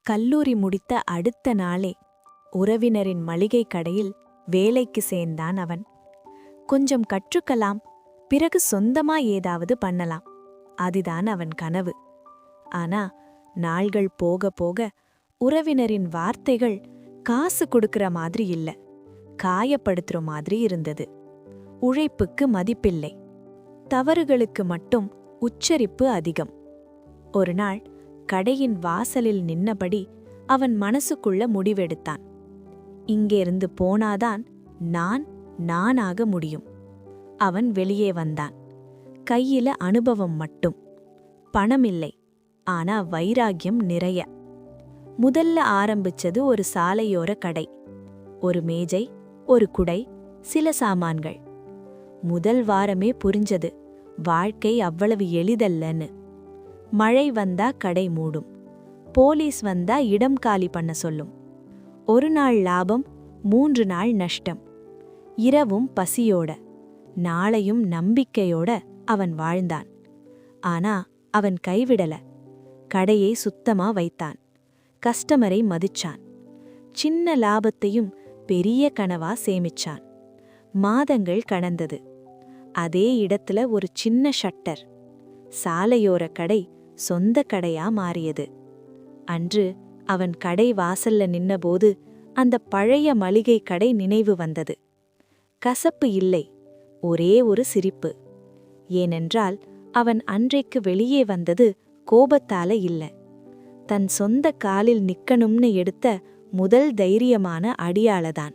கல்லூரி முடித்த அடுத்த நாளே உறவினரின் மளிகை கடையில் வேலைக்கு சேர்ந்தான் அவன். கொஞ்சம் கற்றுக்கலாம், பிறகு சொந்தமா ஏதாவது பண்ணலாம், அதுதான் அவன் கனவு. ஆனா நாள்கள் போக போக உறவினரின் வார்த்தைகள் காசு கொடுக்கிற மாதிரி இல்ல, காயப்படுத்துற மாதிரி இருந்தது. உழைப்புக்கு மதிப்பில்லை, தவறுகளுக்கு மட்டும் உச்சரிப்பு அதிகம். ஒரு நாள் கடையின் வாசலில் நின்னபடி அவன் மனசுக்குள்ள முடிவெடுத்தான். இங்கேருந்து போனாதான் நானாக முடியும். அவன் வெளியே வந்தான். கையில அனுபவம் மட்டும், பணமில்லை, ஆனா வைராகியம் நிறைய. முதல்ல ஆரம்பிச்சது ஒரு சாலையோர கடை. ஒரு மேஜை, ஒரு குடை, சில சாமான்கள். முதல் வாரமே புரிஞ்சது, வாழ்க்கை அவ்வளவு எளிதல்லன்னு. மழை வந்தா கடை மூடும், போலீஸ் வந்தா இடம் காலி பண்ண சொல்லும். ஒரு நாள் லாபம், 3 நாள் நஷ்டம். இரவும் பசியோட, நாளையும் நம்பிக்கையோட அவன் வாழ்ந்தான். ஆனா அவன் கைவிடல. கடையை சுத்தமா வைத்தான், கஸ்டமரை மதிச்சான், சின்ன லாபத்தையும் பெரிய கனவா சேமிச்சான். மாதங்கள் கடந்தது. அதே இடத்துல ஒரு சின்ன ஷட்டர். சாலையோர கடை சொந்த கடையா மாறியது. அன்று அவன் கடை வாசல்ல நின்னபோது அந்த பழைய மளிகை கடை நினைவு வந்தது. கசப்பு இல்லை, ஒரே ஒரு சிரிப்பு. ஏனென்றால் அவன் அன்றைக்கு வெளியே வந்தது கோபத்தால இல்ல, தன் சொந்த காலில் நிக்கணும்னு எடுத்த முதல் தைரியமான அடியாளதான்.